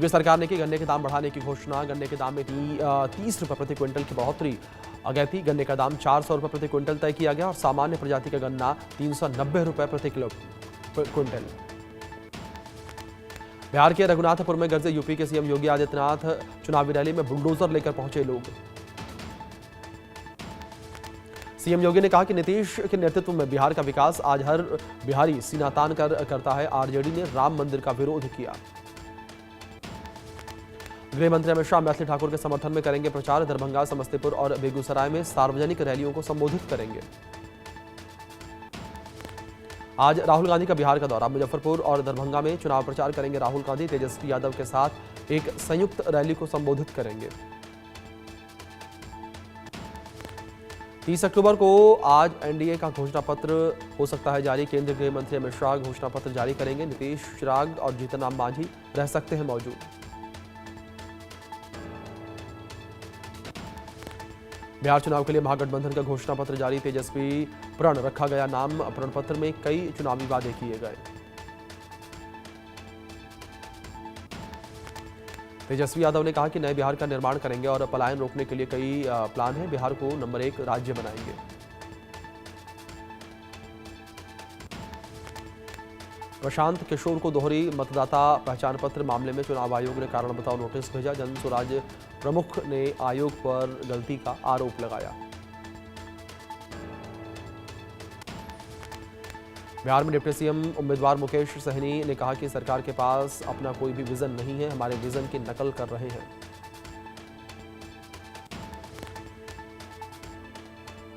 योगी सरकार ने की गन्ने के दाम बढ़ाने की घोषणा। गन्ने के दाम में 30 रुपये प्रति क्विंटल की बढ़ोतरी आ गई थी। गन्ने का दाम 400 रुपये प्रति क्विंटल तय किया गया और सामान्य प्रजाति का गन्ना 390 रुपये प्रति किलो क्विंटल। बिहार के रघुनाथपुर में गरजे यूपी के सीएम योगी आदित्यनाथ। चुनावी रैली में बुलडोजर लेकर पहुंचे लोग। सीएम योगी ने कहा कि नीतीश के नेतृत्व में बिहार का विकास आज हर बिहारी सीना तान कर करता है। आरजेडी ने राम मंदिर का विरोध किया। गृह मंत्री अमित शाह मैथिली ठाकुर के समर्थन में करेंगे प्रचार। दरभंगा, समस्तीपुर और बेगूसराय में सार्वजनिक रैलियों को संबोधित करेंगे। आज राहुल गांधी का बिहार का दौरा। मुजफ्फरपुर और दरभंगा में चुनाव प्रचार करेंगे राहुल गांधी। तेजस्वी यादव के साथ एक संयुक्त रैली को संबोधित करेंगे। 30 अक्टूबर को आज एनडीए का घोषणा पत्र हो सकता है जारी। केंद्रीय गृह मंत्री अमित शाह घोषणा पत्र जारी करेंगे। नीतीश, चिराग और जीतन राम मांझी रह सकते हैं मौजूद। बिहार चुनाव के लिए महागठबंधन का घोषणा पत्र जारी। तेजस्वी प्रण रखा गया नाम। प्रण पत्र में कई चुनावी वादे किए गए। तेजस्वी यादव ने कहा कि नए बिहार का निर्माण करेंगे और पलायन रोकने के लिए कई प्लान हैं। बिहार को नंबर 1 राज्य बनाएंगे। प्रशांत किशोर को दोहरी मतदाता पहचान पत्र मामले में चुनाव आयोग ने कारण बताओ नोटिस भेजा। जन स्वराज प्रमुख ने आयोग पर गलती का आरोप लगाया। बिहार में डिप्टी सीएम उम्मीदवार मुकेश सहनी ने कहा कि सरकार के पास अपना कोई भी विजन नहीं है, हमारे विजन की नकल कर रहे हैं।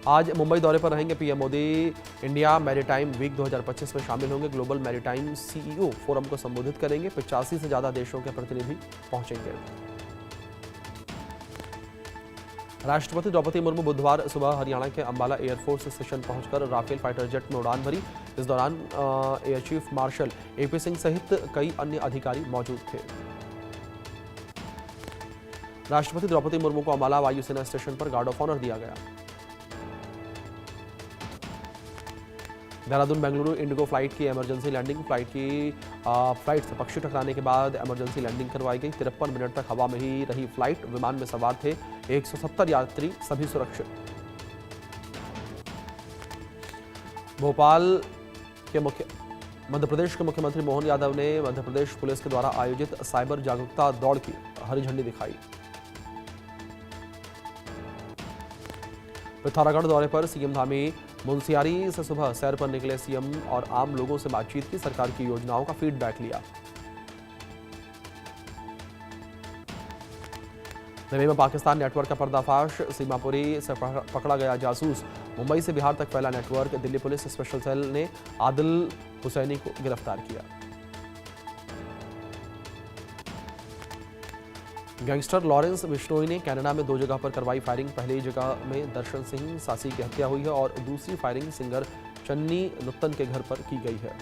आज मुंबई दौरे पर रहेंगे PM Modi. India maritime week 2025 में शामिल होंगे। ग्लोबल मैरीटाइम सीईओ फोरम को संबोधित करेंगे। 85 से ज्यादा देशों के प्रतिनिधि पहुंचेंगे। राष्ट्रपति द्रौपदी मुर्मू बुधवार सुबह हरियाणा के अंबाला एयरफोर्स स्टेशन पहुंचकर राफेल फाइटर जेट में उड़ान भरी। इस दौरान air chief marshal AP Singh सहित कई अन्य अधिकारी मौजूद थे। राष्ट्रपति द्रौपदी मुर्मू को अंबाला वायुसेना स्टेशन पर गार्ड ऑफ ऑनर दिया गया। देहरादून बेंगलुरु इंडिगो फ्लाइट की इमरजेंसी लैंडिंग। फ्लाइट से पक्षी टकराने के बाद इमरजेंसी लैंडिंग करवाई गई। 53 मिनट तक हवा में ही रही फ्लाइट। विमान में सवार थे 170 यात्री, सभी सुरक्षित। भोपाल के मध्य प्रदेश के मुख्यमंत्री मोहन यादव ने मध्य प्रदेश पुलिस के द्वारा आयोजित साइबर जागरूकता दौड़ की हरी झंडी दिखाई। पिथौरागढ़ दौरे पर सीएम धामी। मुंशियारी से सुबह सैर पर निकले सीएम और आम लोगों से बातचीत की। सरकार की योजनाओं का फीडबैक लिया। दिल्ली में पाकिस्तान नेटवर्क का पर्दाफाश। सीमापुरी से पकड़ा गया जासूस। मुंबई से बिहार तक फैला network. Delhi police special cell ने आदिल हुसैनी को गिरफ्तार किया। गैंगस्टर लॉरेंस बिश्नोई ने कनाडा में 2 जगह पर करवाई फायरिंग। पहली जगह में दर्शन सिंह सासी की हत्या हुई है और दूसरी फायरिंग सिंगर चन्नी नुत्तन के घर पर की गई है।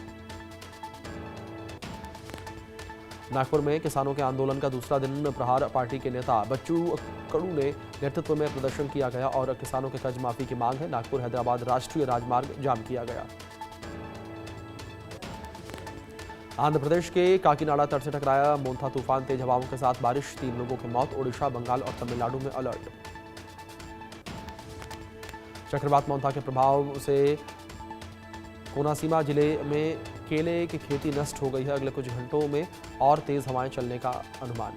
नागपुर में किसानों के आंदोलन का दूसरा दिन। प्रहार पार्टी के नेता बच्चू कडू ने नेतृत्व में प्रदर्शन किया गया और किसानों के कर्ज माफी की मांग है। नागपुर हैदराबाद राष्ट्रीय राजमार्ग जाम किया गया। आंध्र प्रदेश के काकीनाडा तट से टकराया मोन्था तूफान। तेज हवाओं के साथ बारिश। 3 लोगों की मौत। ओडिशा, बंगाल और तमिलनाडु में अलर्ट। चक्रवात मोन्था के प्रभाव से कोनासीमा जिले में केले की खेती नष्ट हो गई है। अगले कुछ घंटों में और तेज हवाएं चलने का अनुमान।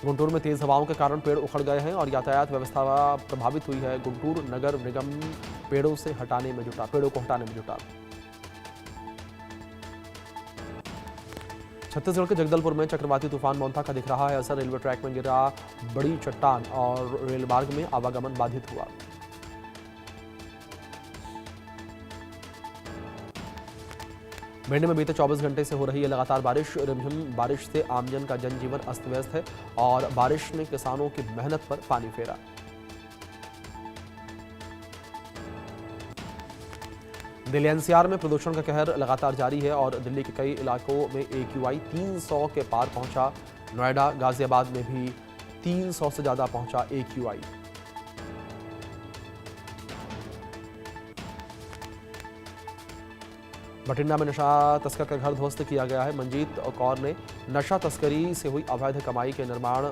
गुंटूर में तेज हवाओं के कारण पेड़ उखड़ गए हैं और यातायात व्यवस्था प्रभावित हुई है। गुंटूर नगर निगम पेड़ों को हटाने में जुटा। छत्तीसगढ़ के जगदलपुर में चक्रवाती तूफान मोन्था का दिख रहा है असर। रेलवे ट्रैक में गिरा बड़ी चट्टान और रेल मार्ग में आवागमन बाधित हुआ। भिंड में बीते 24 घंटे से हो रही है लगातार बारिश। रिमझिम बारिश से आमजन का जनजीवन अस्त व्यस्त है और बारिश ने किसानों की मेहनत पर पानी फेरा। दिल्ली एनसीआर में प्रदूषण का कहर लगातार जारी है और दिल्ली के कई इलाकों में AQI 300 के पार पहुंचा। नोएडा, गाजियाबाद में भी 300 से ज्यादा पहुंचा AQI। बठिंडा में नशा तस्कर का घर ध्वस्त किया गया है। मंजीत कौर ने नशा तस्करी से हुई अवैध कमाई के निर्माण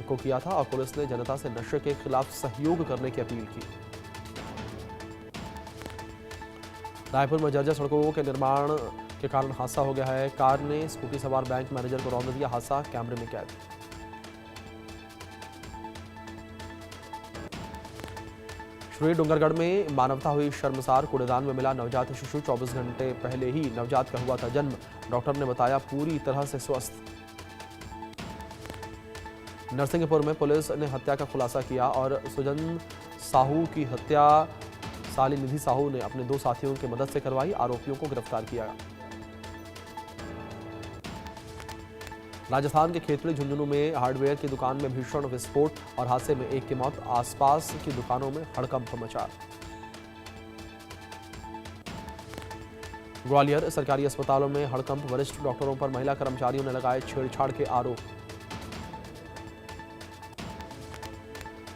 को किया था और पुलिस ने जनता से नशे के खिलाफ सहयोग करने की अपील की। रायपुर में जर्जर सड़कों के निर्माण के कारण हादसा हो गया है। कार ने स्कूटी सवार बैंक मैनेजर को रौंद दिया। हादसा कैमरे में कैद। श्री डूंगरगढ़ में मानवता हुई शर्मसार। कूड़ेदान में मिला नवजात शिशु। 24 घंटे पहले ही नवजात का हुआ था जन्म। डॉक्टर ने बताया पूरी तरह से स्वस्थ। नरसिंहपुर में पुलिस ने हत्या का खुलासा किया और सुजन साहू की हत्या साली निधि साहू ने अपने 2 साथियों की मदद से करवाई। आरोपियों को गिरफ्तार किया। राजस्थान के खेतड़ी झुंझुनू में हार्डवेयर की दुकान में भीषण विस्फोट और हादसे में एक की मौत। आसपास की दुकानों में हड़कंप मचा। ग्वालियर सरकारी अस्पतालों में हड़कंप। वरिष्ठ डॉक्टरों पर महिला कर्मचारियों ने लगाए छेड़छाड़ के आरोप।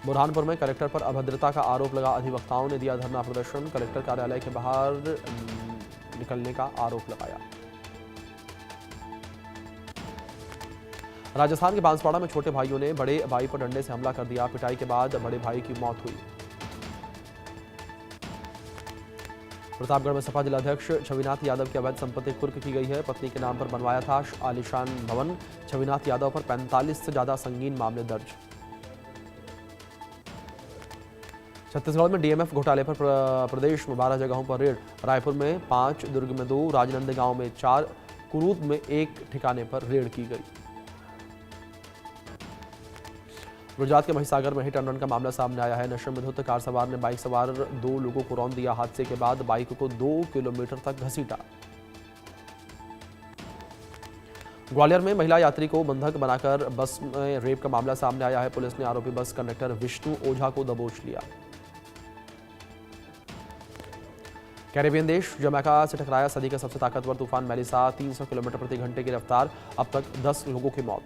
बुरहानपुर में कलेक्टर पर अभद्रता का आरोप लगा। अधिवक्ताओं ने दिया धरना प्रदर्शन। कलेक्टर कार्यालय के बाहर निकलने का आरोप लगाया। राजस्थान के बांसवाड़ा में छोटे भाइयों ने बड़े भाई पर डंडे से हमला कर दिया। पिटाई के बाद बड़े भाई की मौत हुई। प्रतापगढ़ में सपा जिलाध्यक्ष छविनाथ यादव की अवैध संपत्ति कुर्क की गई है। पत्नी के नाम पर बनवाया था आलीशान भवन। छविनाथ यादव पर 45 से ज्यादा संगीन मामले दर्ज। छत्तीसगढ़ में डीएमएफ घोटाले पर प्रदेश में 12 जगहों पर रेड। रायपुर में 5, दुर्ग में 2, राजनांदगांव में 4, कुरूद में 1 ठिकाने पर रेड की गई। गुजरात के महिसागर में हिट एंड रन का मामला सामने आया है। नशे में धुत कार सवार ने बाइक सवार 2 लोगों को रौंद दिया। हादसे के बाद बाइक को 2 किलोमीटर तक घसीटा। ग्वालियर में महिला यात्री को बंधक बनाकर बस में रेप का मामला सामने आया है। पुलिस ने आरोपी बस कंडक्टर विष्णु ओझा को दबोच लिया। कैरेबियन देश जमैका से टकराया सदी का सबसे ताकतवर तूफान मेलिसा। 300 किलोमीटर प्रति घंटे की रफ्तार। अब तक 10 लोगों की मौत।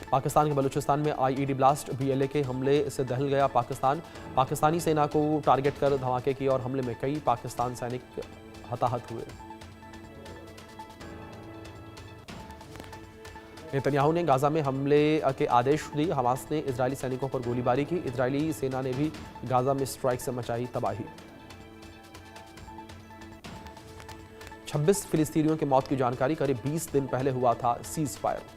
पाकिस्तान के बलूचिस्तान में आईईडी ब्लास्ट। बीएलए के हमले से दहल गया पाकिस्तान। पाकिस्तानी सेना को टारगेट कर धमाके किए और हमले में कई पाकिस्तान सैनिक हताहत हुए। नेतन्याहू ने गाजा में हमले के आदेश दिए। हमास ने इजरायली सैनिकों पर गोलीबारी की। इजरायली सेना ने भी गाजा में स्ट्राइक से मचाई तबाही। 26 फिलिस्तीनियों की मौत की जानकारी। करीब 20 दिन पहले हुआ था सीज फायर।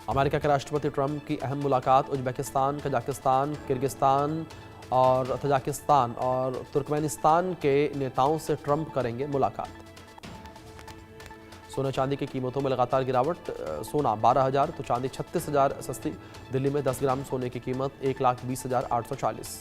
अमेरिका के राष्ट्रपति ट्रंप की अहम मुलाकात। उज्बेकिस्तान, कजाकिस्तान, किर्गिस्तान और तजाकिस्तान और तुर्कमेनिस्तान के नेताओं से ट्रंप करेंगे मुलाकात। सोना चांदी की कीमतों में लगातार गिरावट। सोना 12,000 तो चांदी 36,000 सस्ती। दिल्ली में 10 ग्राम सोने की कीमत 1,20,840।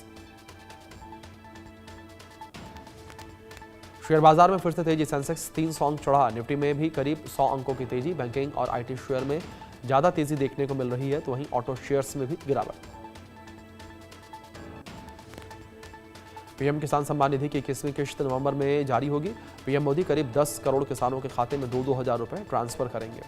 शेयर बाजार में फिर से तेजी। सेंसेक्स 300 अंक चढ़ा। निफ्टी में भी करीब 100 अंकों की तेजी। बैंकिंग और आईटी शेयर में ज्यादा तेजी देखने को मिल रही है, तो वहीं ऑटो शेयर्स में भी गिरावट। पीएम किसान सम्मान निधि की 21वीं किश्त नवंबर में जारी होगी। पीएम मोदी करीब 10 करोड़ किसानों के खाते में 2-2 हज़ार रुपए ट्रांसफर करेंगे।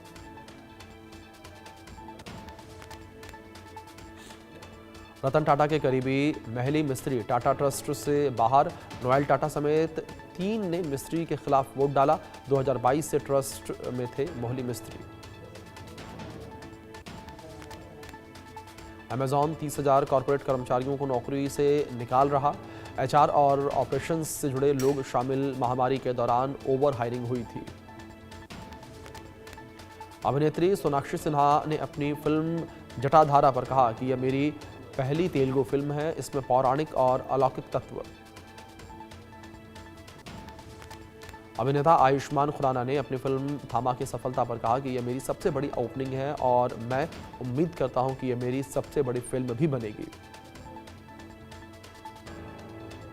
रतन टाटा के करीबी महली मिस्त्री टाटा ट्रस्ट से बाहर। नोएल टाटा समेत 3 ने मिस्त्री के खिलाफ वोट डाला। 2022 से ट्रस्ट में थे मोहली मिस्त्री। अमेजॉन 30,000 कॉर्पोरेट कर्मचारियों को नौकरी से निकाल रहा। एचआर और ऑपरेशंस से जुड़े लोग शामिल। महामारी के दौरान ओवर हायरिंग हुई थी। अभिनेत्री सोनाक्षी सिन्हा ने अपनी फिल्म जटाधारा पर कहा कि यह मेरी पहली तेलुगु फिल्म है। इसमें पौराणिक और अलौकिक तत्व। अभिनेता आयुष्मान खुराना ने अपनी फिल्म थामा की सफलता पर कहा कि यह मेरी सबसे बड़ी ओपनिंग है और मैं उम्मीद करता हूं कि यह मेरी सबसे बड़ी फिल्म भी बनेगी।